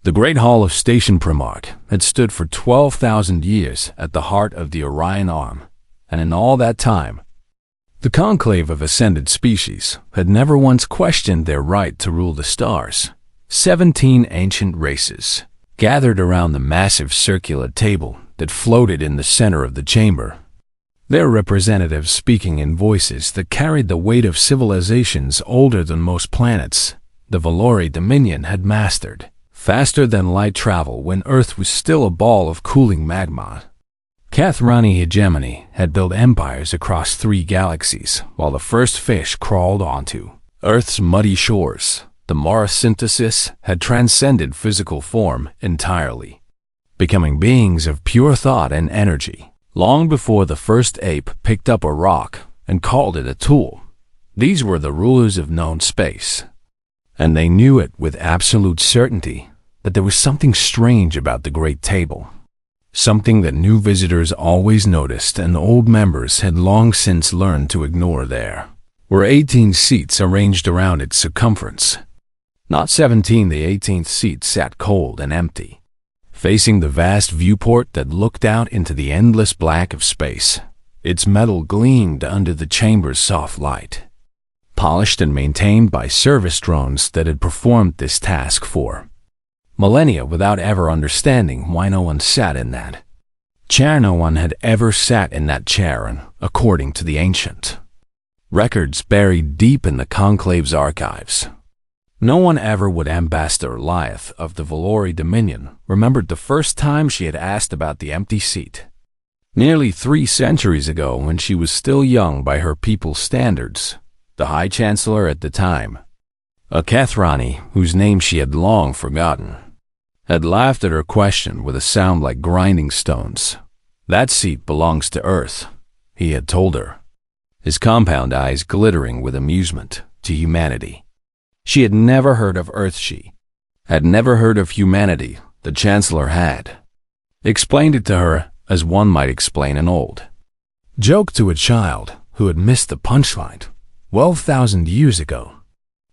The Great Hall of Station Primarch had stood for 12,000 years at the heart of the Orion Arm, and in all that time, the conclave of ascended species had never once questioned their right to rule the stars. 17 ancient races gathered around the massive circular table that floated in the center of the chamber, their representatives speaking in voices that carried the weight of civilizations older than most planets the Valori Dominion had mastered, faster than light travel when Earth was still a ball of cooling magma. Kathrani hegemony had built empires across 3 galaxies, while the first fish crawled onto Earth's muddy shores. The Mara synthesis had transcended physical form entirely, becoming beings of pure thought and energy. Long before the first ape picked up a rock and called it a tool, these were the rulers of known space, and they knew it with absolute certainty that there was something strange about the Great Table. Something that new visitors always noticed and old members had long since learned to ignore. There were 18 seats arranged around its circumference. Not 17, the 18th seat sat cold and empty, facing the vast viewport that looked out into the endless black of space. Its metal gleamed under the chamber's soft light, polished and maintained by service drones that had performed this task for millennia without ever understanding why no one sat in that chair. No one had ever sat in that chair, and according to the ancient records buried deep in the conclave's archives, no one ever would. Ambassador Lyeth of the Valori Dominion remembered the first time she had asked about the empty seat, nearly 3 centuries ago, when she was still young by her people's standards. The High Chancellor at the time, a Kathrani whose name she had long forgotten, had laughed at her question with a sound like grinding stones. "That seat belongs to Earth," he had told her, his compound eyes glittering with amusement. To humanity. She had never heard of Earth. She had never heard of humanity. The Chancellor had explained it to her as one might explain an old joke to a child who had missed the punchline 12,000 years ago,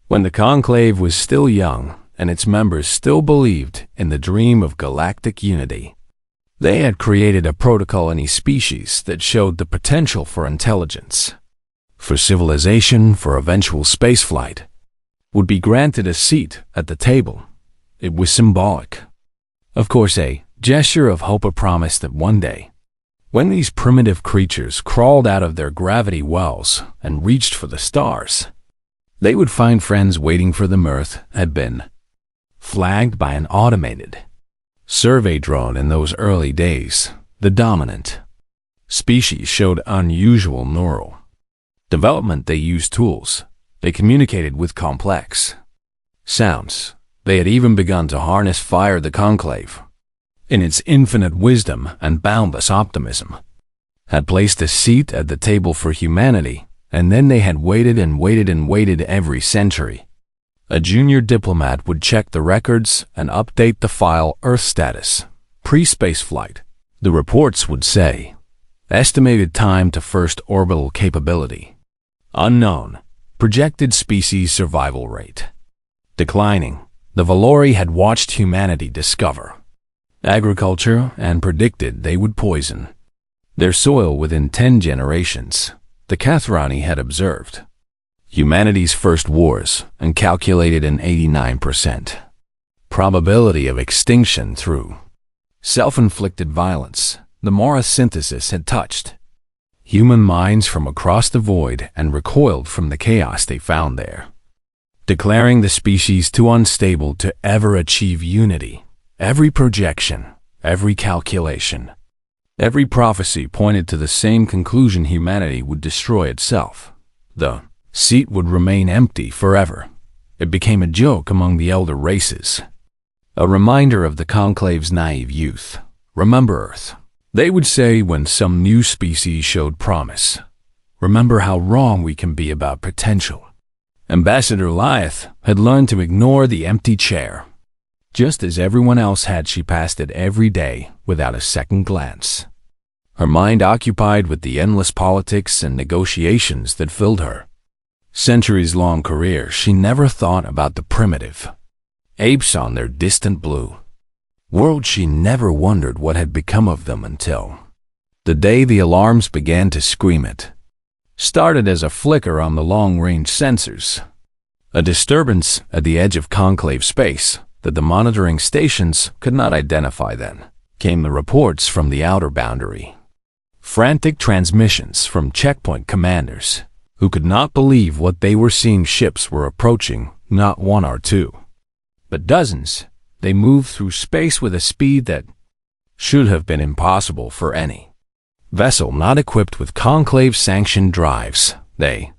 when the conclave was still young and its members still believed in the dream of galactic unity. They had created a protocol. Any species that showed the potential for intelligence, for civilization, for eventual spaceflight, would be granted a seat at the table. It was symbolic. Of course, a gesture of hope, a promise that one day, when these primitive creatures crawled out of their gravity wells and reached for the stars, they would find friends waiting for them. Earth had been flagged by an automated survey drone in those early days. The dominant species showed unusual neural development. They used tools. They communicated with complex sounds. They had even begun to harness fire. The conclave, in its infinite wisdom and boundless optimism, had placed a seat at the table for humanity, and then they had waited and waited and waited. Every century, a junior diplomat would check the records and update the file. Earth status, pre-space flight. The reports would say, estimated time to first orbital capability, unknown. Projected species survival rate, declining. The Valori had watched humanity discover agriculture and predicted they would poison their soil within 10 generations. The Kathrani had observed humanity's first wars and calculated an 89% probability of extinction through self-inflicted violence. The Mara synthesis had touched human minds from across the void and recoiled from the chaos they found there, declaring the species too unstable to ever achieve unity. Every projection, every calculation, every prophecy pointed to the same conclusion: humanity would destroy itself. The seat would remain empty forever. It became a joke among the elder races, a reminder of the conclave's naive youth. Remember Earth, they would say when some new species showed promise. Remember how wrong we can be about potential. Ambassador Lyeth had learned to ignore the empty chair. Just as everyone else had, she passed it every day without a second glance, her mind occupied with the endless politics and negotiations that filled her centuries-long career. She never thought about the primitive apes on their distant blue World she never wondered what had become of them until the day the alarms began to scream it. Started as a flicker on the long-range sensors. A disturbance at the edge of conclave space that the monitoring stations could not identify then. Came the reports from the outer boundary. Frantic transmissions from checkpoint commanders who could not believe what they were seeing. Ships were approaching, not one or two, but dozens. They moved through space with a speed that should have been impossible for any vessel not equipped with conclave-sanctioned drives. They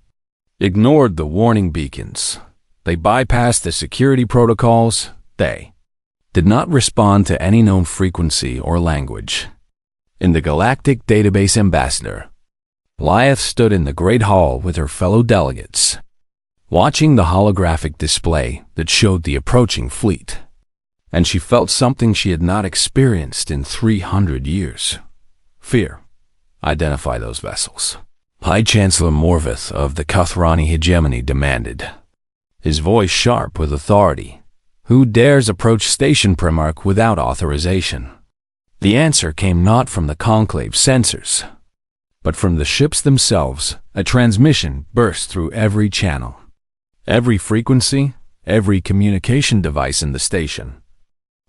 ignored the warning beacons. They bypassed the security protocols. They did not respond to any known frequency or language. In the Galactic Database Ambassador, Lyeth stood in the Great Hall with her fellow delegates, watching the holographic display that showed the approaching fleet. And she felt something she had not experienced in 300 years. Fear. Identify those vessels. High Chancellor Morvith of the Kuthrani hegemony demanded, his voice sharp with authority. Who dares approach Station Primarch without authorization? The answer came not from the conclave sensors, but from the ships themselves. A transmission burst through every channel, every frequency, every communication device in the station,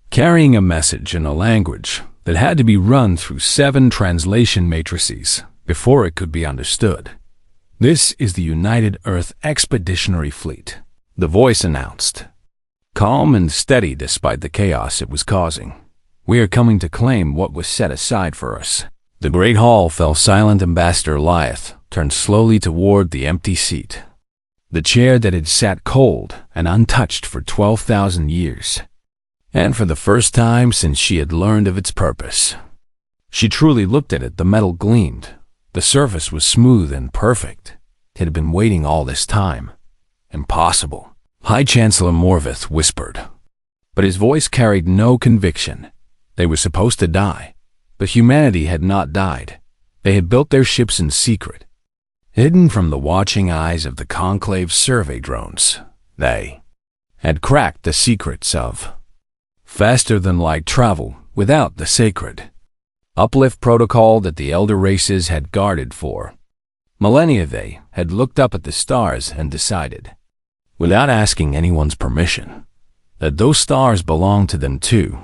carrying a message in a language that had to be run through 7 translation matrices before it could be understood. This is the United Earth Expeditionary Fleet, the voice announced, calm and steady despite the chaos it was causing. We are coming to claim what was set aside for us. The Great Hall fell silent. Ambassador Lyeth turned slowly toward the empty seat, the chair that had sat cold and untouched for 12,000 years. And for the first time since she had learned of its purpose, she truly looked at it. The metal gleamed. The surface was smooth and perfect. It had been waiting all this time. Impossible. High Chancellor Morvith whispered, but his voice carried no conviction. They were supposed to die, but humanity had not died. They had built their ships in secret, hidden from the watching eyes of the conclave survey drones. They had cracked the secrets of faster-than-light travel without the sacred uplift protocol that the elder races had guarded for millennia. They had looked up at the stars and decided, without asking anyone's permission, that those stars belonged to them too.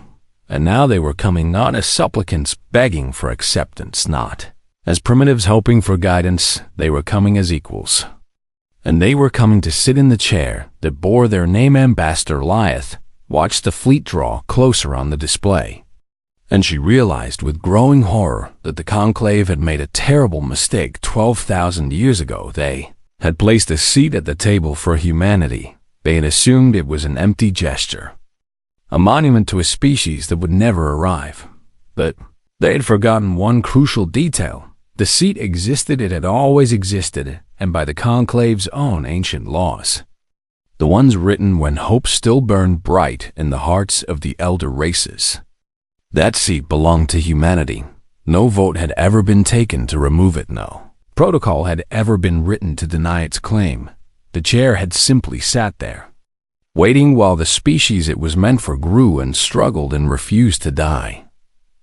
And now they were coming not as supplicants begging for acceptance, not as primitives hoping for guidance. They were coming as equals. And they were coming to sit in the chair that bore their name. Ambassador Lyeth watched the fleet draw closer on the display, and she realized with growing horror that the conclave had made a terrible mistake 12,000 years ago. They had placed a seat at the table for humanity. They had assumed it was an empty gesture, a monument to a species that would never arrive. But they had forgotten one crucial detail. The seat existed. It had always existed, and by the conclave's own ancient laws, the ones written when hope still burned bright in the hearts of the elder races. That seat belonged to humanity. No vote had ever been taken to remove it. No protocol had ever been written to deny its claim. The chair had simply sat there, waiting while the species it was meant for grew and struggled and refused to die.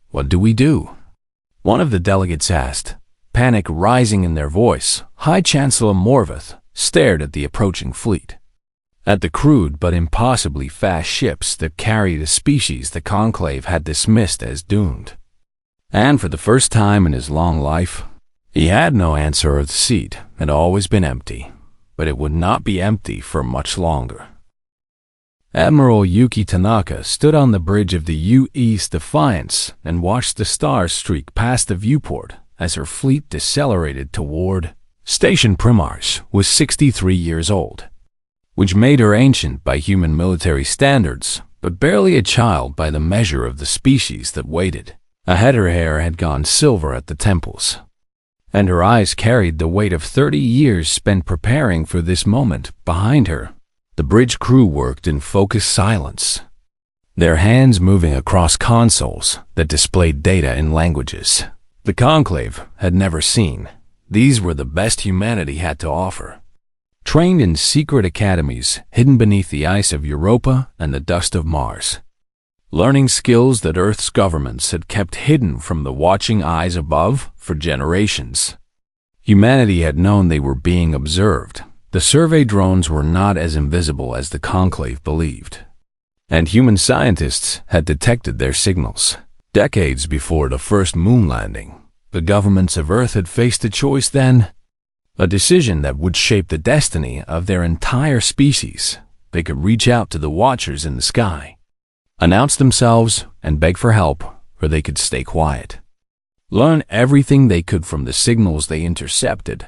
What do we do? One of the delegates asked, panic rising in their voice. High Chancellor Morvith stared at the approaching fleet, at the crude but impossibly fast ships that carried a species the conclave had dismissed as doomed. And for the first time in his long life, he had no answer. The seat had always been empty, but it would not be empty for much longer. Admiral Yuki Tanaka stood on the bridge of the U.S. Defiance and watched the stars streak past the viewport as her fleet decelerated toward Station Primarch. Was 63 years old, which made her ancient by human military standards, but barely a child by the measure of the species that waited. Ahead, her hair had gone silver at the temples, and her eyes carried the weight of 30 years spent preparing for this moment. Behind her, the bridge crew worked in focused silence, their hands moving across consoles that displayed data in languages the conclave had never seen. These were the best humanity had to offer, trained in secret academies hidden beneath the ice of Europa and the dust of Mars. learning skills that Earth's governments had kept hidden from the watching eyes above for generations. Humanity had known they were being observed. The survey drones were not as invisible as the Conclave believed, and human scientists had detected their signals. Decades before the first moon landing, the governments of Earth had faced a choice then, a decision that would shape the destiny of their entire species. They could reach out to the watchers in the sky, announce themselves, and beg for help, or they could stay quiet, learn everything they could from the signals they intercepted,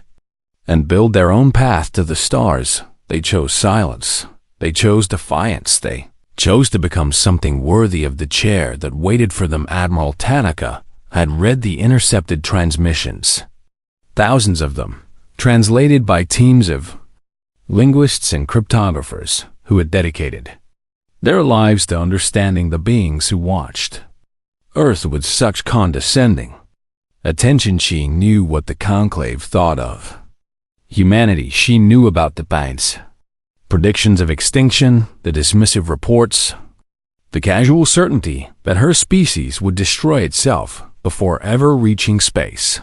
and build their own path to the stars. They chose silence. They chose defiance. They chose to become something worthy of the chair that waited for them. Admiral Tanaka had read the intercepted transmissions, thousands of them, translated by teams of linguists and cryptographers who had dedicated their lives to understanding the beings who watched Earth with such condescending attention. She knew what the Conclave thought of humanity. She knew about the binge, predictions of extinction, the dismissive reports, the casual certainty that her species would destroy itself before ever reaching space.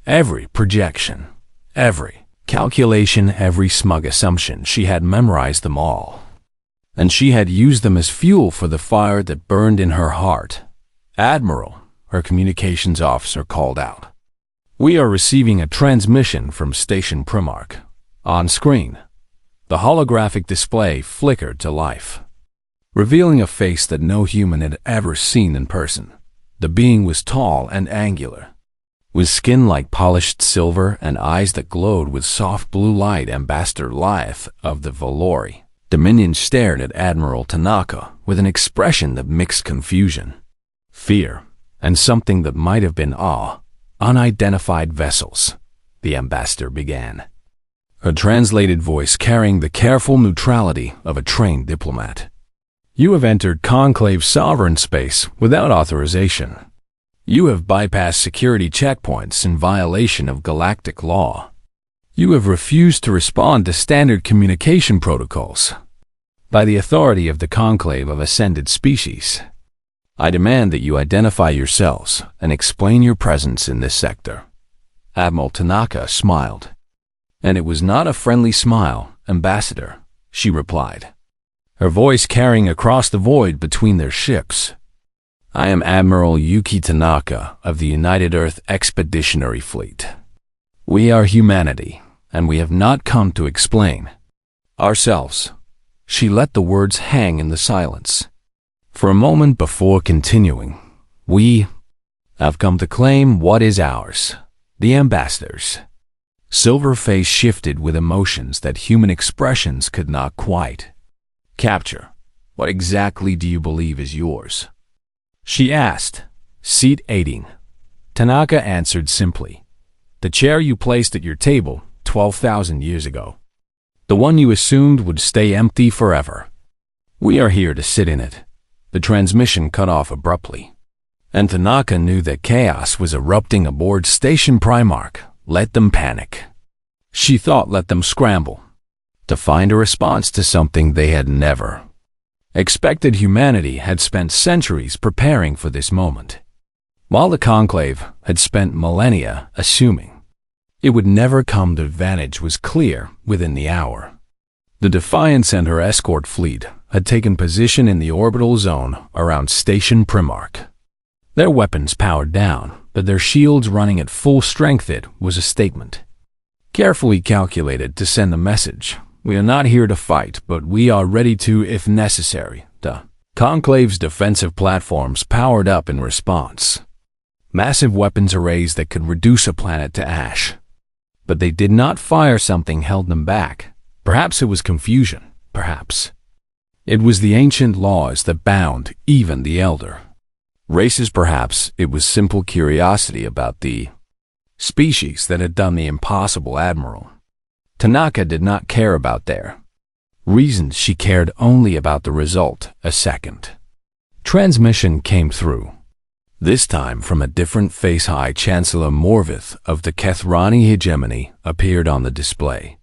Every projection, every calculation, every smug assumption, she had memorized them all, and she had used them as fuel for the fire that burned in her heart. Admiral, her communications officer called out, "We are receiving a transmission from Station Primark." On screen, the holographic display flickered to life, revealing a face that no human had ever seen in person. The being was tall and angular, with skin like polished silver and eyes that glowed with soft blue light. Ambassador Lyeth of the Valori Dominion stared at Admiral Tanaka with an expression that mixed confusion, fear, and something that might have been awe. "Unidentified vessels," the ambassador began, her translated voice carrying the careful neutrality of a trained diplomat. "You have entered Conclave sovereign space without authorization. You have bypassed security checkpoints in violation of galactic law. You have refused to respond to standard communication protocols. By the authority of the Conclave of Ascended Species, I demand that you identify yourselves and explain your presence in this sector." Admiral Tanaka smiled. "And it was not a friendly smile, Ambassador," she replied, her voice carrying across the void between their ships. "I am Admiral Yuki Tanaka of the United Earth Expeditionary Fleet. We are humanity, and we have not come to explain ourselves." She let the words hang in the silence for a moment before continuing. "We have come to claim what is ours." The ambassador's silver face shifted with emotions that human expressions could not quite capture. "What exactly do you believe is yours?" she asked, seat 18. Tanaka answered simply, "The chair you placed at your table 12,000 years ago. The one you assumed would stay empty forever. We are here to sit in it." The transmission cut off abruptly, and Tanaka knew that chaos was erupting aboard Station Primark. Let them panic, she thought. Let them scramble to find a response to something they had never expected. Humanity had spent centuries preparing for this moment, while the Conclave had spent millennia assuming it would never come. The advantage was clear within the hour. The Defiance and her escort fleet had taken position in the orbital zone around Station Primark, their weapons powered down, but their shields running at full strength. It was a statement, carefully calculated to send a message: we are not here to fight, but we are ready to if necessary. The Conclave's defensive platforms powered up in response, massive weapons arrays that could reduce a planet to ash. But they did not fire. Something held them back. Perhaps it was confusion. Perhaps it was the ancient laws that bound even the elder races. Perhaps it was simple curiosity about the species that had done the impossible. Admiral Tanaka did not care about their reasons. She cared only about the result. A second transmission came through, this time from a different face. High Chancellor Morvith of the Kethrani hegemony appeared on the display,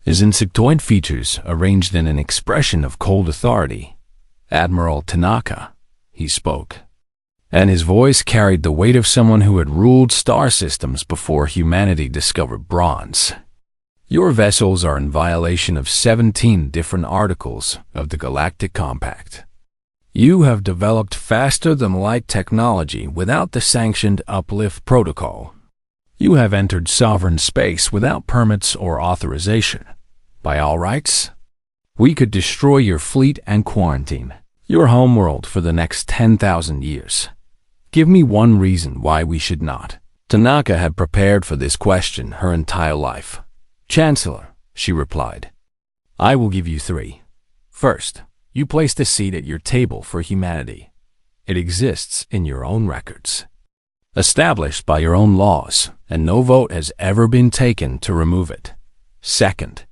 his insectoid features arranged in an expression of cold authority. "Admiral Tanaka, he spoke, and his voice carried the weight of someone who had ruled star systems before humanity discovered bronze. Your vessels are in violation of 17 different articles of the Galactic Compact. You have developed faster-than-light technology without the sanctioned uplift protocol. You have entered sovereign space without permits or authorization. By all rights, we could destroy your fleet and quarantine your homeworld for the next 10,000 years. Give me one reason why we should not. Tanaka had prepared for this question her entire life. Chancellor, she replied, I will give you 3. First, you placed a seat at your table for humanity. It exists in your own records, established by your own laws, and no vote has ever been taken to remove it. Second,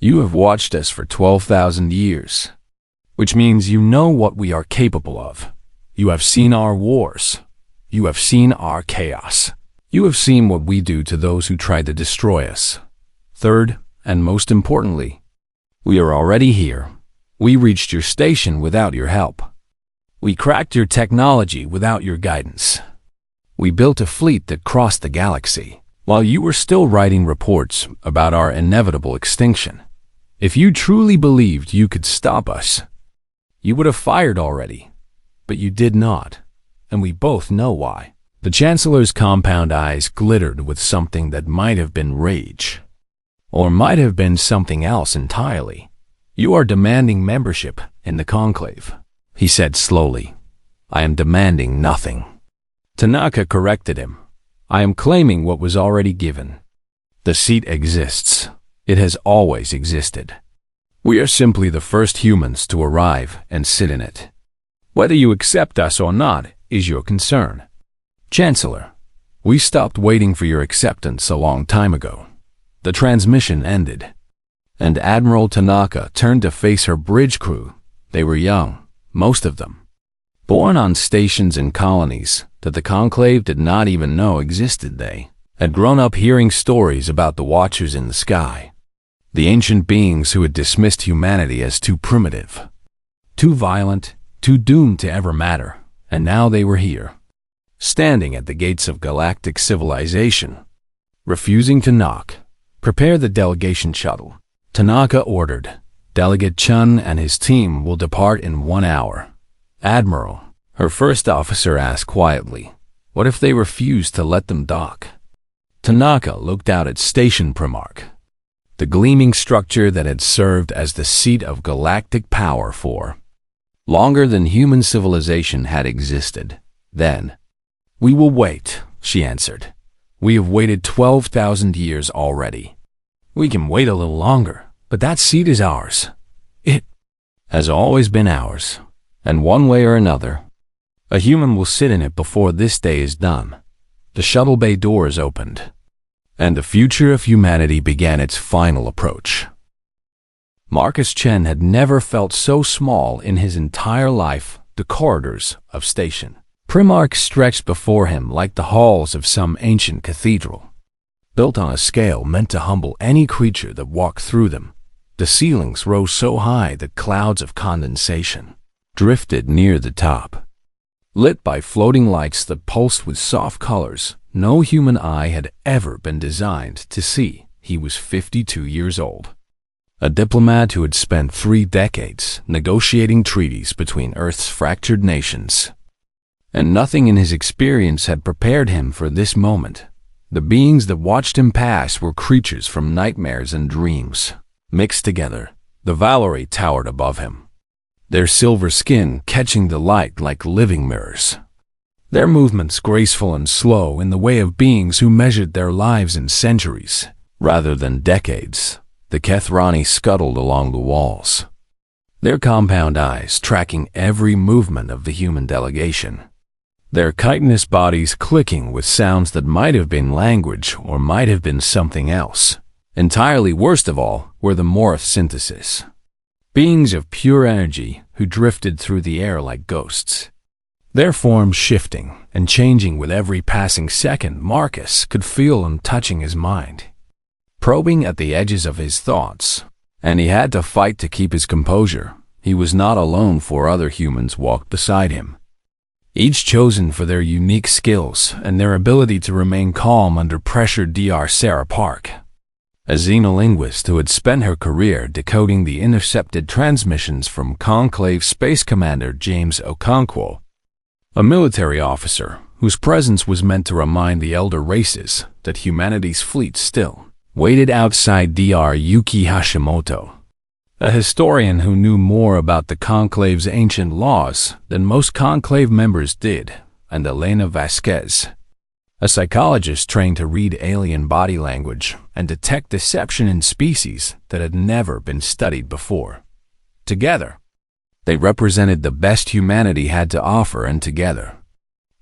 you have watched us for 12,000 years, which means you know what we are capable of. You have seen our wars. You have seen our chaos. You have seen what we do to those who try to destroy us. Third, and most importantly, we are already here. We reached your station without your help. We cracked your technology without your guidance. We built a fleet that crossed the galaxy, while you were still writing reports about our inevitable extinction. If you truly believed you could stop us, you would have fired already. But you did not, and we both know why. The Chancellor's compound eyes glittered with something that might have been rage, or might have been something else entirely. You are demanding membership in the Conclave, he said slowly. I am demanding nothing. Tanaka corrected him. I am claiming what was already given. The seat exists. It has always existed. We are simply the first humans to arrive and sit in it. Whether you accept us or not is your concern. Chancellor, we stopped waiting for your acceptance a long time ago. The transmission ended, and Admiral Tanaka turned to face her bridge crew. They were young, most of them, born on stations and colonies that the Conclave did not even know existed. They had grown up hearing stories about the Watchers in the sky, the ancient beings who had dismissed humanity as too primitive, too violent, too doomed to ever matter. And now they were here, standing at the gates of galactic civilization, refusing to knock. Prepare the delegation shuttle, Tanaka ordered. Delegate Chun and his team will depart in 1 hour. Admiral, her first officer asked quietly, what if they refuse to let them dock? Tanaka looked out at Station Primarch, the gleaming structure that had served as the seat of galactic power for longer than human civilization had existed. Then, we will wait, she answered. We have waited 12,000 years already. We can wait a little longer, but that seat is ours. It has always been ours, and one way or another, a human will sit in it before this day is done. The shuttle bay doors opened, and the future of humanity began its final approach. Marcus Chen had never felt so small in his entire life. The corridors of Station Primarch stretched before him like the halls of some ancient cathedral, built on a scale meant to humble any creature that walked through them. The ceilings rose so high that clouds of condensation drifted near the top, lit by floating lights that pulsed with soft colors no human eye had ever been designed to see. He was 52 years old, a diplomat who had spent 3 decades negotiating treaties between Earth's fractured nations. And nothing in his experience had prepared him for this moment. The beings that watched him pass were creatures from nightmares and dreams, mixed together. The Valerie towered above him, their silver skin catching the light like living mirrors, their movements graceful and slow in the way of beings who measured their lives in centuries rather than decades. The Kethrani scuttled along the walls, their compound eyes tracking every movement of the human delegation, their chitinous bodies clicking with sounds that might have been language or might have been something else. Entirely worst of all were the Morph synthesis, beings of pure energy who drifted through the air like ghosts, their forms shifting and changing with every passing second. Marcus could feel them touching his mind, probing at the edges of his thoughts, and he had to fight to keep his composure. He was not alone, for other humans walked beside him, each chosen for their unique skills and their ability to remain calm under pressure. Dr. Sarah Park, a xenolinguist who had spent her career decoding the intercepted transmissions from Conclave Space Commander James Okonkwo, a military officer whose presence was meant to remind the elder races that humanity's fleet still waited outside. Dr. Yuki Hashimoto, a historian who knew more about the Conclave's ancient laws than most Conclave members did, and Elena Vasquez, a psychologist trained to read alien body language and detect deception in species that had never been studied before. Together, they represented the best humanity had to offer, and together,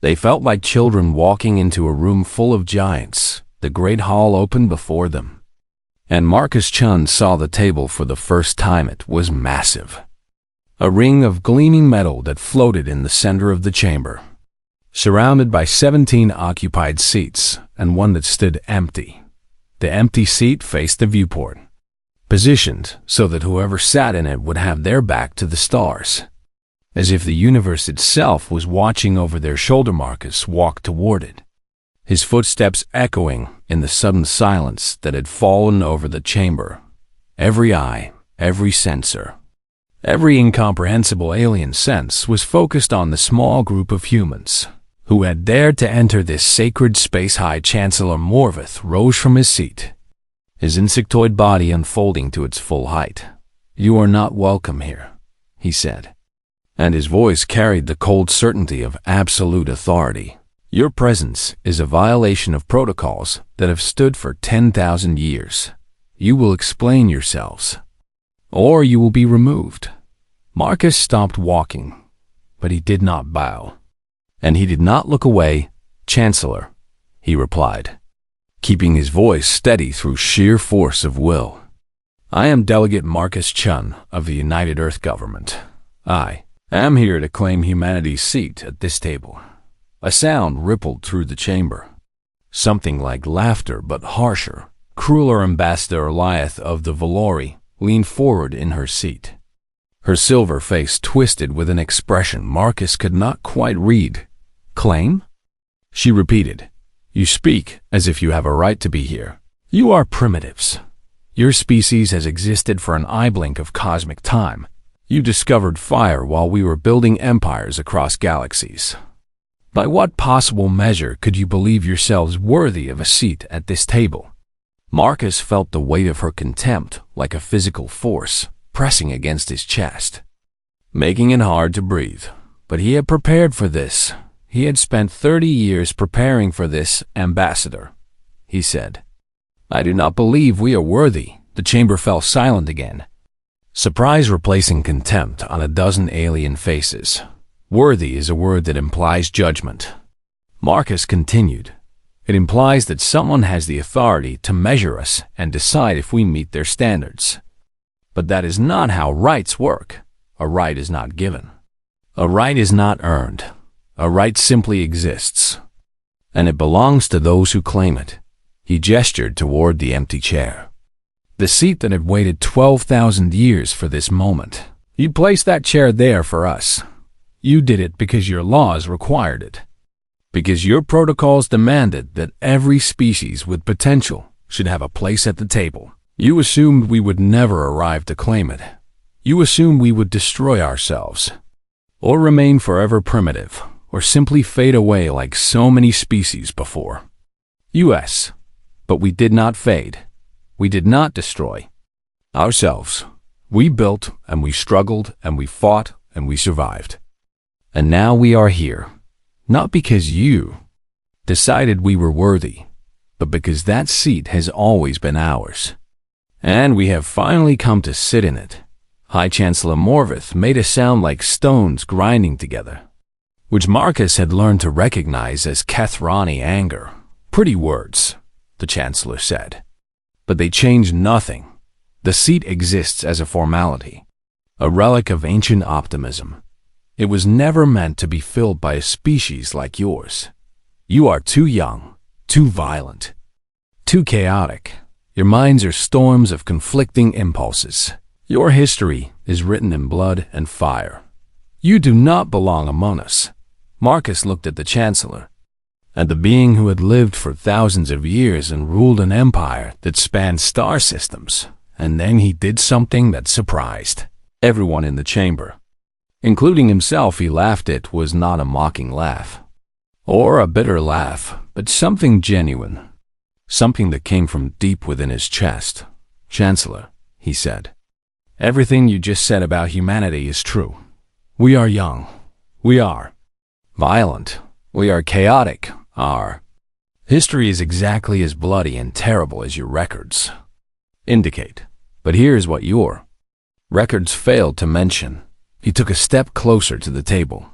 they felt like children walking into a room full of giants. The great hall opened before them, and Marcus Chun saw the table for the first time. It was massive, a ring of gleaming metal that floated in the center of the chamber, surrounded by 17 occupied seats and one that stood empty. The empty seat faced the viewport, positioned so that whoever sat in it would have their back to the stars, as if the universe itself was watching over their shoulder. Marcus walked toward it, his footsteps echoing in the sudden silence that had fallen over the chamber. Every eye, every sensor, every incomprehensible alien sense was focused on the small group of humans who had dared to enter this sacred space. High Chancellor Morvith rose from his seat, his insectoid body unfolding to its full height. "You are not welcome here," he said, and his voice carried the cold certainty of absolute authority. "Your presence is a violation of protocols that have stood for 10,000 years. You will explain yourselves, or you will be removed." Marcus stopped walking, but he did not bow, and he did not look away. "Chancellor," he replied, keeping his voice steady through sheer force of will. "I am Delegate Marcus Chun of the United Earth Government. I am here to claim humanity's seat at this table." A sound rippled through the chamber, something like laughter but harsher. Crueler Ambassador Eliath of the Valori leaned forward in her seat, her silver face twisted with an expression Marcus could not quite read. "Claim?" she repeated. "You speak as if you have a right to be here. You are primitives. Your species has existed for an eye blink of cosmic time. You discovered fire while we were building empires across galaxies. By what possible measure could you believe yourselves worthy of a seat at this table?" Marcus felt the weight of her contempt like a physical force pressing against his chest, making it hard to breathe. But he had prepared for this. He had spent 30 years preparing for this, "Ambassador," he said. "I do not believe we are worthy." The chamber fell silent again, surprise replacing contempt on a dozen alien faces. "Worthy is a word that implies judgment," Marcus continued. "It implies that someone has the authority to measure us and decide if we meet their standards. But that is not how rights work. A right is not given. A right is not earned. A right simply exists, and it belongs to those who claim it." He gestured toward the empty chair, the seat that had waited 12,000 years for this moment. "You placed that chair there for us. You did it because your laws required it, because your protocols demanded that every species with potential should have a place at the table. You assumed we would never arrive to claim it. You assumed we would destroy ourselves, or remain forever primitive, or simply fade away like so many species before. Yes, but we did not fade. We did not destroy ourselves. We built, and we struggled, and we fought, and we survived. And now we are here, not because you decided we were worthy, but because that seat has always been ours. And we have finally come to sit in it." High Chancellor Morvith made a sound like stones grinding together, which Marcus had learned to recognize as Kethrani anger. "Pretty words," the Chancellor said, "but they change nothing. The seat exists as a formality, a relic of ancient optimism. It was never meant to be filled by a species like yours. You are too young, too violent, too chaotic. Your minds are storms of conflicting impulses. Your history is written in blood and fire. You do not belong among us." Marcus looked at the Chancellor, at the being who had lived for thousands of years and ruled an empire that spanned star systems, and then he did something that surprised everyone in the chamber. Including himself, he laughed. It was not a mocking laugh, or a bitter laugh, but something genuine, something that came from deep within his chest. "Chancellor," he said, "everything you just said about humanity is true. We are young. We are violent. We are chaotic. Our history is exactly as bloody and terrible as your records indicate. But here's what your records failed to mention." He took a step closer to the table,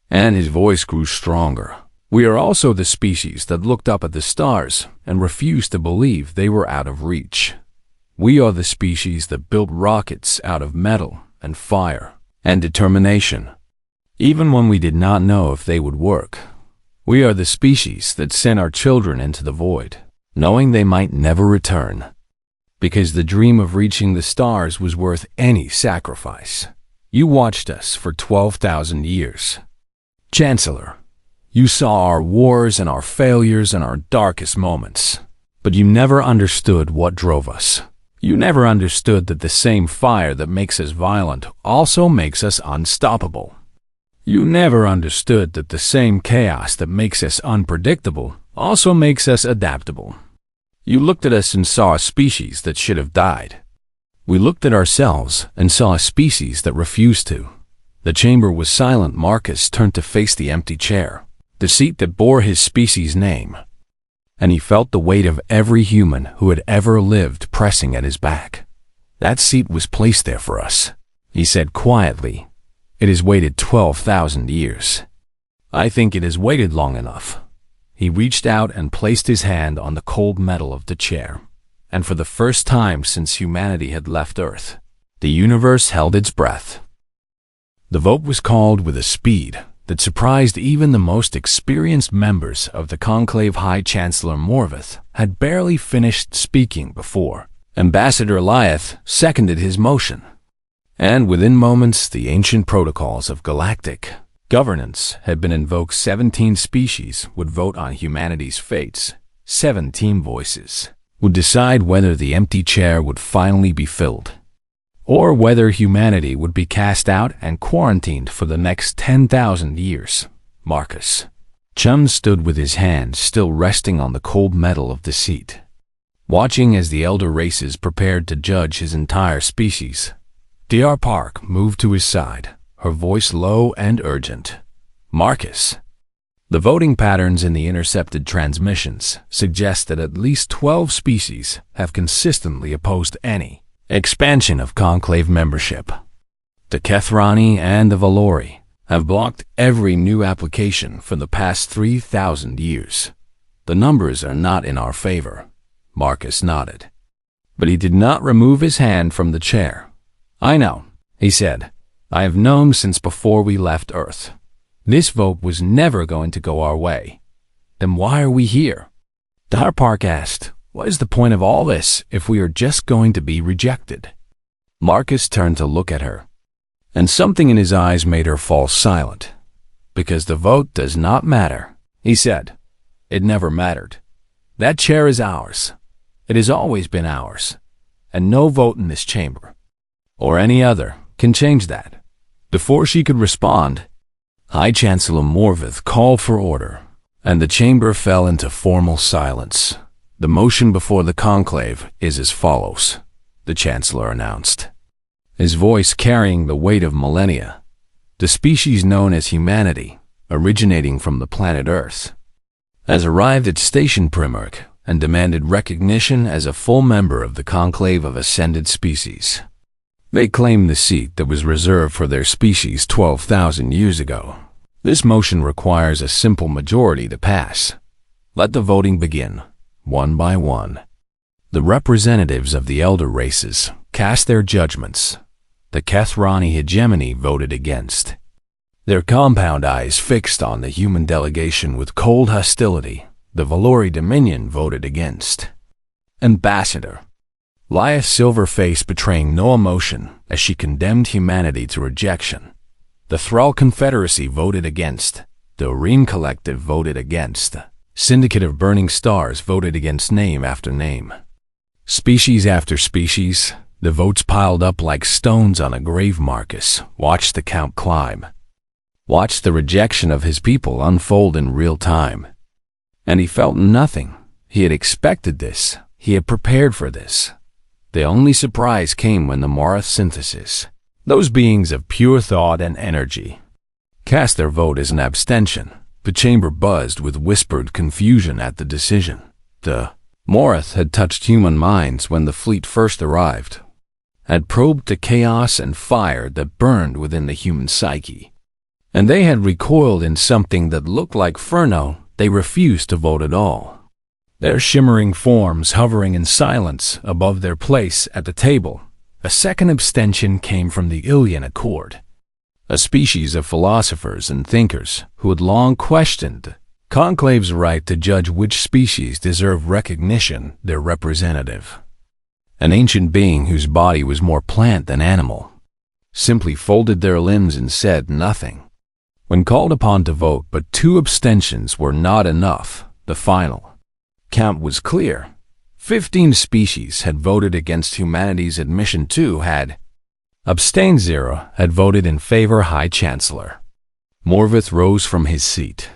and his voice grew stronger. "We are also the species that looked up at the stars and refused to believe they were out of reach. We are the species that built rockets out of metal and fire and determination, even when we did not know if they would work. We are the species that sent our children into the void, knowing they might never return, because the dream of reaching the stars was worth any sacrifice. You watched us for 12,000 years. Chancellor, you saw our wars and our failures and our darkest moments, but you never understood what drove us. You never understood that the same fire that makes us violent also makes us unstoppable. You never understood that the same chaos that makes us unpredictable also makes us adaptable. You looked at us and saw a species that should have died. We looked at ourselves and saw a species that refused to." The chamber was silent. Marcus turned to face the empty chair, the seat that bore his species' name, and he felt the weight of every human who had ever lived pressing at his back. "That seat was placed there for us," he said quietly. "It has waited 12,000 years. I think it has waited long enough." He reached out and placed his hand on the cold metal of the chair. And for the first time since humanity had left Earth, the universe held its breath. The vote was called with a speed that surprised even the most experienced members of the conclave. High Chancellor Morvith had barely finished speaking before Ambassador Eliath seconded his motion. And within moments, the ancient protocols of galactic governance had been invoked. 17 species would vote on humanity's fates. 17 voices would decide whether the empty chair would finally be filled, or whether humanity would be cast out and quarantined for the next 10,000 years. Marcus Chum stood with his hand still resting on the cold metal of the seat, watching as the elder races prepared to judge his entire species. Dr. Park moved to his side, her voice low and urgent. "Marcus, the voting patterns in the intercepted transmissions suggest that at least 12 species have consistently opposed any expansion of conclave membership. The Kethrani and the Valori have blocked every new application for the past 3,000 years. The numbers are not in our favor." Marcus nodded, but he did not remove his hand from the chair. "I know," he said. "I have known since before we left Earth. This vote was never going to go our way. Then why are we here?" Dr. Park asked, "What is the point of all this if we are just going to be rejected?" Marcus turned to look at her, and something in his eyes made her fall silent. "Because the vote does not matter," he said. "It never mattered. That chair is ours. It has always been ours, and no vote in this chamber, or any other, can change that." Before she could respond, High Chancellor Morvith called for order, and the chamber fell into formal silence. "The motion before the conclave is as follows," the Chancellor announced, his voice carrying the weight of millennia. "The species known as humanity, originating from the planet Earth, has arrived at Station Primarch and demanded recognition as a full member of the conclave of ascended species. They claim the seat that was reserved for their species 12,000 years ago. This motion requires a simple majority to pass. Let the voting begin, one by one." The representatives of the elder races cast their judgments. The Kethrani hegemony voted against, their compound eyes fixed on the human delegation with cold hostility. The Valori Dominion voted against. Ambassador Lia's silver face betraying no emotion as she condemned humanity to rejection. The Thrall Confederacy voted against. The Ream Collective voted against. Syndicate of Burning Stars voted against name after name. Species after species, the votes piled up like stones on a grave. Marcus watched the count climb, watched the rejection of his people unfold in real time. And he felt nothing. He had expected this. He had prepared for this. The only surprise came when the Morath synthesis, those beings of pure thought and energy, cast their vote as an abstention. The chamber buzzed with whispered confusion at the decision. The Morath had touched human minds when the fleet first arrived, had probed the chaos and fire that burned within the human psyche. And they had recoiled in something that looked like Furno. They refused to vote at all. Their shimmering forms hovering in silence above their place at the table. A second abstention came from the Ilian Accord, a species of philosophers and thinkers who had long questioned Conclave's right to judge which species deserved recognition, their representative. An ancient being whose body was more plant than animal, simply folded their limbs and said nothing. When called upon to vote, but 2 abstentions were not enough. The final count was clear. 15 species had voted against humanity's admission. 2 had abstained. 0 had voted in favor. High Chancellor Morvith rose from his seat,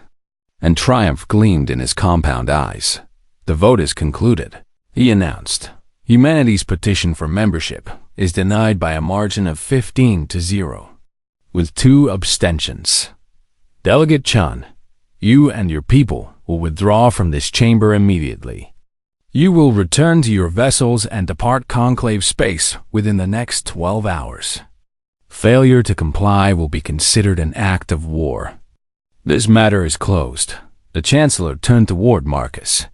and triumph gleamed in his compound eyes. The vote is concluded, he announced. Humanity's petition for membership is denied by a margin of 15-0, with 2 abstentions. Delegate Chun, you and your people will withdraw from this chamber immediately. You will return to your vessels and depart Conclave space within the next 12 hours. Failure to comply will be considered an act of war. This matter is closed. The Chancellor turned toward Marcus,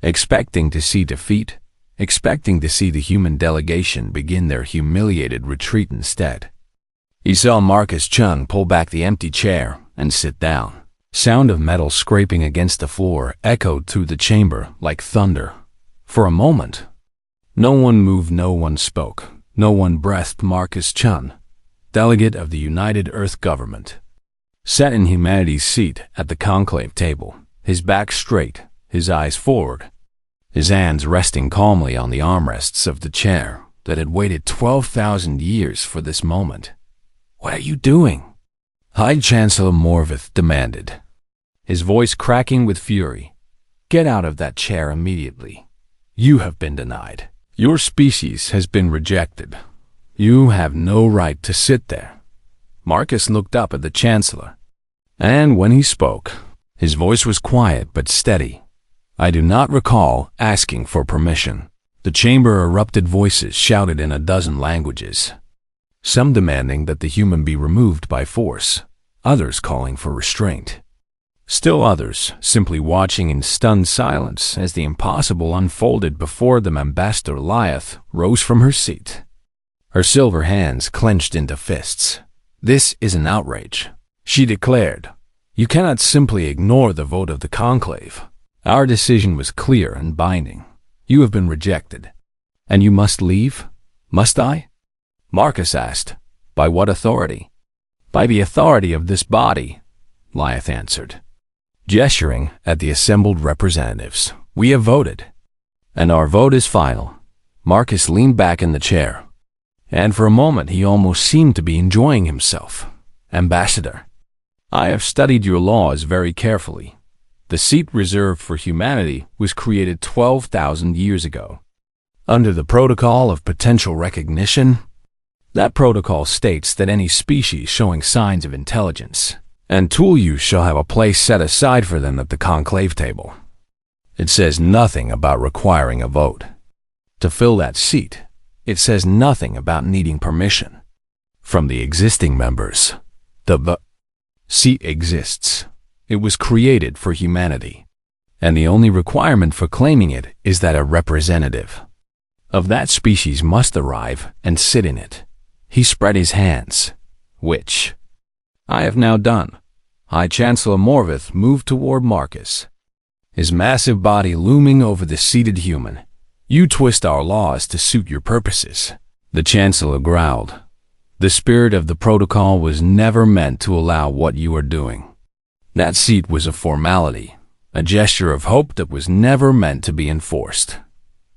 expecting to see defeat, expecting to see the human delegation begin their humiliated retreat instead. He saw Marcus Chung pull back the empty chair and sit down. Sound of metal scraping against the floor echoed through the chamber like thunder. For a moment, no one moved, no one spoke, no one breathed. Marcus Chung, delegate of the United Earth Government, sat in humanity's seat at the conclave table, his back straight, his eyes forward, his hands resting calmly on the armrests of the chair that had waited 12,000 years for this moment. What are you doing? High Chancellor Morvith demanded, his voice cracking with fury. Get out of that chair immediately. You have been denied. Your species has been rejected. You have no right to sit there. Marcus looked up at the Chancellor, and when he spoke, his voice was quiet but steady. I do not recall asking for permission. The chamber erupted. Voices shouted in a dozen languages, some demanding that the human be removed by force, others calling for restraint. Still others simply watching in stunned silence as the impossible unfolded before them. Ambassador Lyeth rose from her seat, her silver hands clenched into fists. This is an outrage, she declared. You cannot simply ignore the vote of the conclave. Our decision was clear and binding. You have been rejected, and you must leave. Must I? Marcus asked. By what authority? By the authority of this body, Lyeth answered, gesturing at the assembled representatives. We have voted, and our vote is final. Marcus leaned back in the chair, and for a moment he almost seemed to be enjoying himself. Ambassador, I have studied your laws very carefully. The seat reserved for humanity was created 12,000 years ago, under the Protocol of Potential Recognition. That protocol states that any species showing signs of intelligence and tool use shall have a place set aside for them at the conclave table. It says nothing about requiring a vote to fill that seat. It says nothing about needing permission from the existing members. The seat exists. It was created for humanity, and the only requirement for claiming it is that a representative of that species must arrive and sit in it. He spread his hands, which I have now done. High Chancellor Morvith moved toward Marcus, his massive body looming over the seated human. You twist our laws to suit your purposes, the Chancellor growled. The spirit of the protocol was never meant to allow what you are doing. That seat was a formality, a gesture of hope that was never meant to be enforced.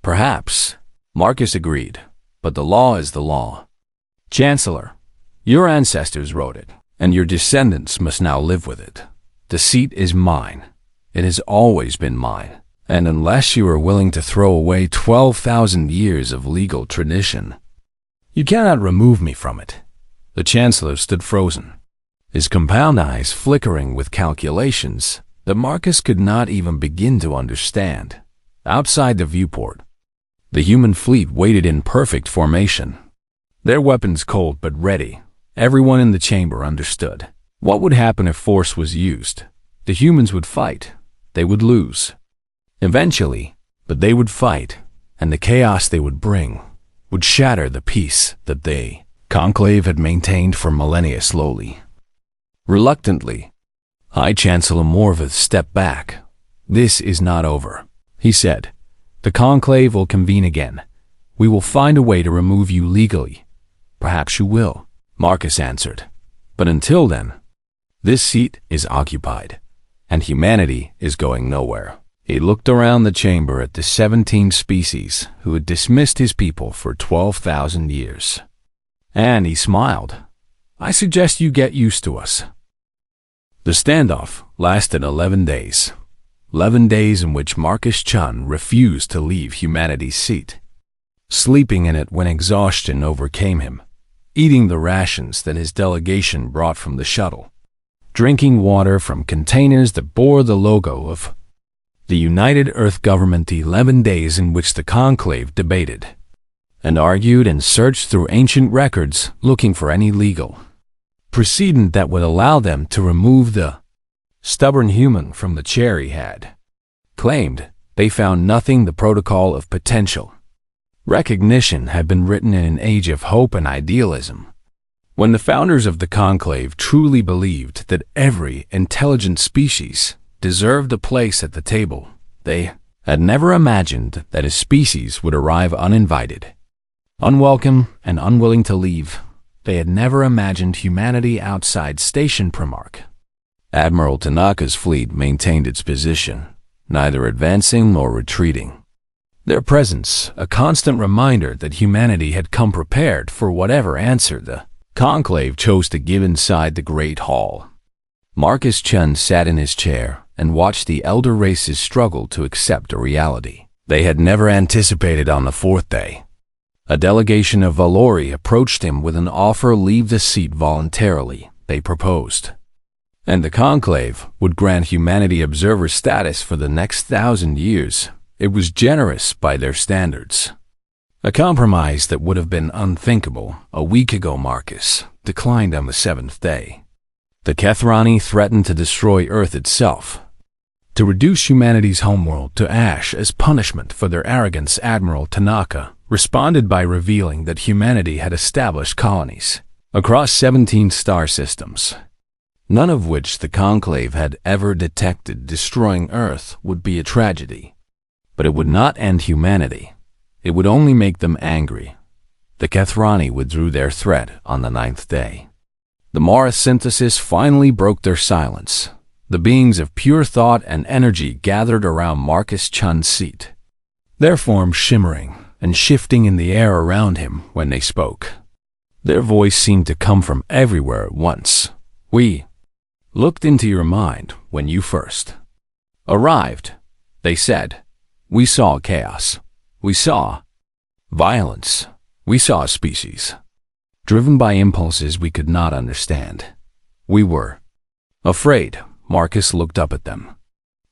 Perhaps, Marcus agreed, but the law is the law. Chancellor, your ancestors wrote it, and your descendants must now live with it. The seat is mine. It has always been mine, and unless you are willing to throw away 12,000 years of legal tradition, you cannot remove me from it. The Chancellor stood frozen, his compound eyes flickering with calculations that Marcus could not even begin to understand. Outside the viewport, the human fleet waited in perfect formation, their weapons cold but ready. Everyone in the chamber understood. What would happen if force was used? The humans would fight. They would lose. Eventually, but they would fight, and the chaos they would bring would shatter the peace that they, Conclave, had maintained for millennia slowly. Reluctantly, High Chancellor Morvith stepped back. "This is not over," he said. "The Conclave will convene again. We will find a way to remove you legally." "Perhaps you will," Marcus answered. "But until then, this seat is occupied, and humanity is going nowhere." He looked around the chamber at the 17 species who had dismissed his people for 12,000 years. And he smiled. "I suggest you get used to us." The standoff lasted 11 days. 11 days in which Marcus Chun refused to leave humanity's seat, sleeping in it when exhaustion overcame him, eating the rations that his delegation brought from the shuttle, drinking water from containers that bore the logo of the United Earth Government. 11 days in which the Conclave debated and argued and searched through ancient records looking for any legal precedent that would allow them to remove the stubborn human from the chair he had claimed. They found nothing. The protocol of potential recognition had been written in an age of hope and idealism, when the founders of the Conclave truly believed that every intelligent species deserved a place at the table. They had never imagined that a species would arrive uninvited, unwelcome, and unwilling to leave. They had never imagined humanity outside Station Primarch. Admiral Tanaka's fleet maintained its position, neither advancing nor retreating. Their presence, a constant reminder that humanity had come prepared for whatever answer the Conclave chose to give inside the Great Hall. Marcus Chun sat in his chair and watched the elder races struggle to accept a reality they had never anticipated. On the 4th day, a delegation of Valori approached him with an offer: leave the seat voluntarily, they proposed, and the Conclave would grant humanity observer status for the next 1,000 years. It was generous by their standards, a compromise that would have been unthinkable a week ago. Marcus declined on the 7th day. The Kethrani threatened to destroy Earth itself, to reduce humanity's homeworld to ash as punishment for their arrogance. Admiral Tanaka responded by revealing that humanity had established colonies across 17 star systems, none of which the Conclave had ever detected. Destroying Earth would be a tragedy, but it would not end humanity. It would only make them angry. The Kethrani withdrew their threat on the 9th day. The Mara synthesis finally broke their silence. The beings of pure thought and energy gathered around Marcus Chun's seat, their forms shimmering and shifting in the air around him when they spoke. Their voice seemed to come from everywhere at once. "We looked into your mind when you first arrived," they said. "We saw chaos. We saw violence. We saw a species driven by impulses we could not understand. We were afraid." Marcus looked up at them,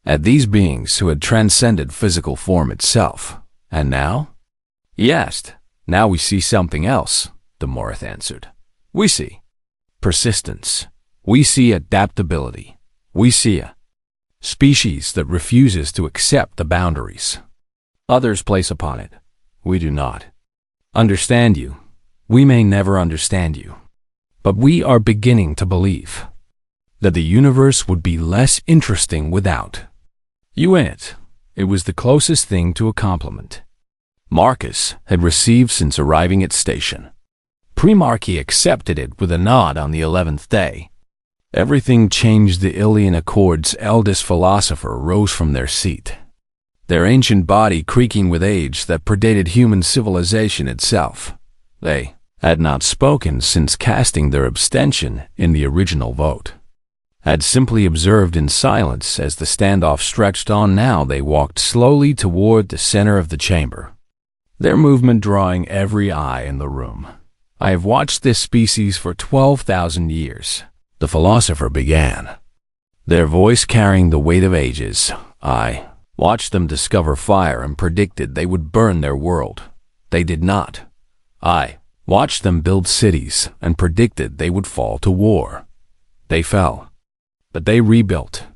at these beings who had transcended physical form itself. "And now?" he asked. "Now we see something else," the Morith answered. "We see persistence. We see adaptability. We see a species that refuses to accept the boundaries others place upon it. We do not understand you. We may never understand you. But we are beginning to believe that the universe would be less interesting without you in it." It was the closest thing to a compliment Marcus had received since arriving at station. Primarchy accepted it with a nod on the 11th day. Everything changed. The Ilian Accord's eldest philosopher rose from their seat, their ancient body creaking with age that predated human civilization itself. They had not spoken since casting their abstention in the original vote, had simply observed in silence as the standoff stretched on. Now they walked slowly toward the center of the chamber, their movement drawing every eye in the room. "I have watched this species for 12,000 years, the philosopher began, their voice carrying the weight of ages. "I watched them discover fire and predicted they would burn their world. They did not. I watched them build cities and predicted they would fall to war. They fell, but they rebuilt.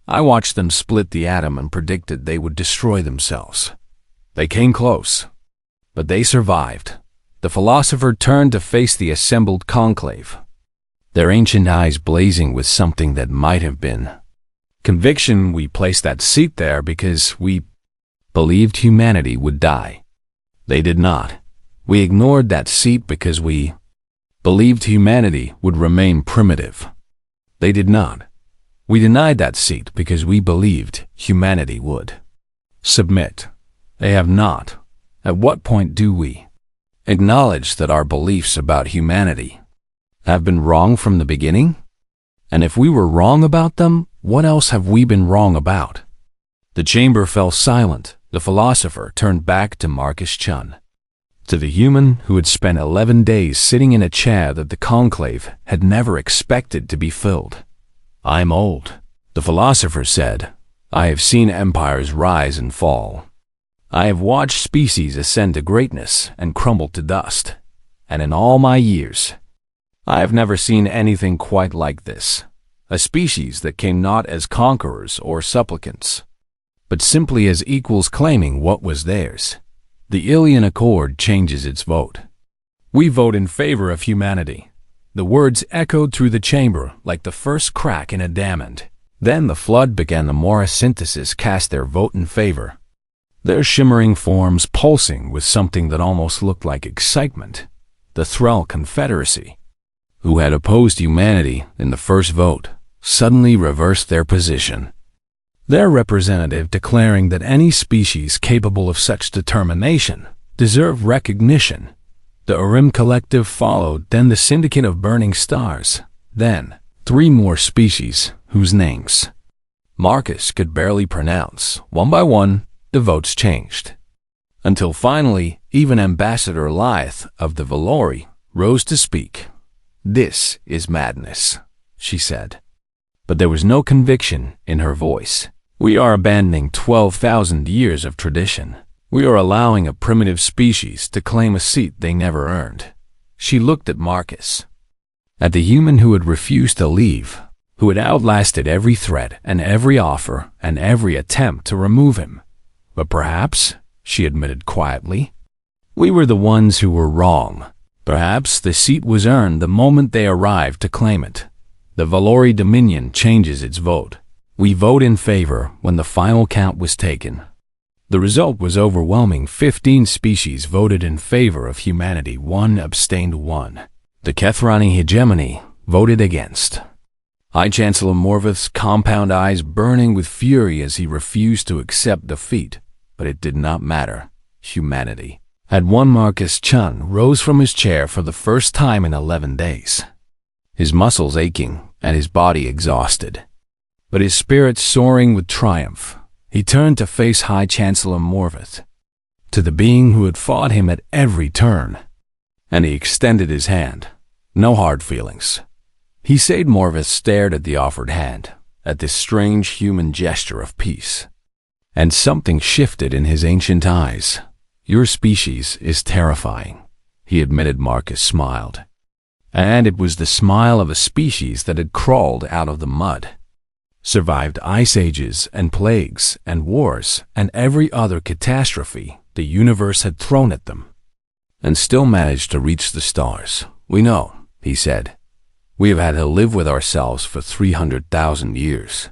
I watched them split the atom and predicted they would destroy themselves. They came close, but they survived." The philosopher turned to face the assembled conclave, their ancient eyes blazing with something that might have been conviction. "We placed that seat there because we believed humanity would die. They did not. We ignored that seat because we believed humanity would remain primitive. They did not. We denied that seat because we believed humanity would submit. They have not. At what point do we acknowledge that our beliefs about humanity have been wrong from the beginning? And if we were wrong about them, what else have we been wrong about?" The chamber fell silent. The philosopher turned back to Marcus Chun, to the human who had spent 11 days sitting in a chair that the conclave had never expected to be filled. "I'm old," the philosopher said. "I have seen empires rise and fall. I have watched species ascend to greatness and crumble to dust. And in all my years, I have never seen anything quite like this. A species that came not as conquerors or supplicants, but simply as equals claiming what was theirs. The Ilian Accord changes its vote. We vote in favor of humanity." The words echoed through the chamber like the first crack in a diamond. Then the flood began. The Morris synthesis cast their vote in favor, their shimmering forms pulsing with something that almost looked like excitement. The Thrall Confederacy, who had opposed humanity in the first vote, suddenly reversed their position, their representative declaring that any species capable of such determination deserved recognition. The Urim Collective followed, then the Syndicate of Burning Stars, then 3 more species whose names Marcus could barely pronounce. One by one, the votes changed, until finally even Ambassador Lyth of the Valori rose to speak. "This is madness," she said, but there was no conviction in her voice. "We are abandoning 12,000 years of tradition. We are allowing a primitive species to claim a seat they never earned." She looked at Marcus, at the human who had refused to leave, who had outlasted every threat and every offer and every attempt to remove him. "But perhaps," she admitted quietly, "we were the ones who were wrong. Perhaps the seat was earned the moment they arrived to claim it." The Valori Dominion changes its vote. We vote in favor when the final count was taken. The result was overwhelming. 15 species voted in favor of humanity, 1 abstained, 1. The Kethrani hegemony voted against. High Chancellor Morvith's compound eyes burning with fury as he refused to accept defeat, but it did not matter. Humanity had won. Marcus Chun rose from his chair for the first time in 11 days, his muscles aching and his body exhausted, but his spirit soaring with triumph. He turned to face High Chancellor Morvith, to the being who had fought him at every turn, and he extended his hand. No hard feelings. He said. Morvith stared at the offered hand, at this strange human gesture of peace, and something shifted in his ancient eyes. "Your species is terrifying," he admitted. Marcus smiled, and it was the smile of a species that had crawled out of the mud, survived ice ages and plagues and wars and every other catastrophe the universe had thrown at them, and still managed to reach the stars. "We know," he said. "We have had to live with ourselves for 300,000 years."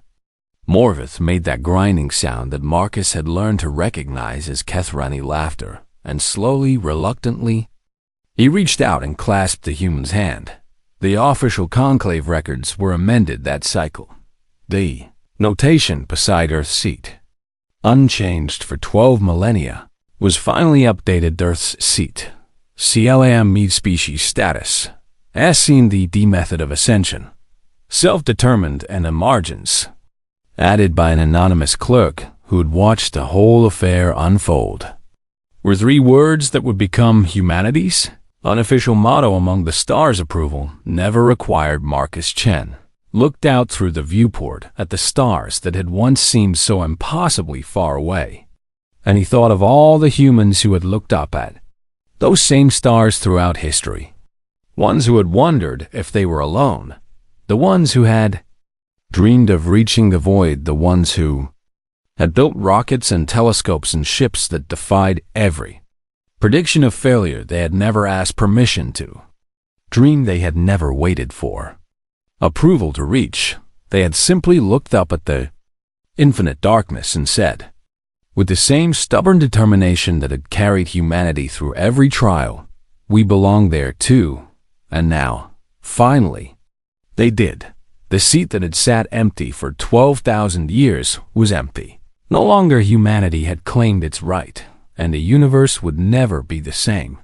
Morvith made that grinding sound that Marcus had learned to recognize as Kethrani laughter, and slowly, reluctantly, he reached out and clasped the human's hand. The official conclave records were amended that cycle. The notation beside Earth's seat, unchanged for 12 millennia, was finally updated Earth's seat, CLAM mid-species status, as seen the D method of ascension, self-determined and emergence, added by an anonymous clerk who had watched the whole affair unfold, were 3 words that would become humanity's unofficial motto among the stars. Approval never required. Marcus Chen looked out through the viewport at the stars that had once seemed so impossibly far away, and he thought of all the humans who had looked up at those same stars throughout history, ones who had wondered if they were alone, the ones who had dreamed of reaching the void, the ones who had built rockets and telescopes and ships that defied every prediction of failure they had never asked permission to, dream they had never waited for approval to reach. They had simply looked up at the infinite darkness and said, with the same stubborn determination that had carried humanity through every trial, "We belong there too." And now, finally, they did. The seat that had sat empty for 12,000 years was empty. No longer humanity had claimed its right, and the universe would never be the same.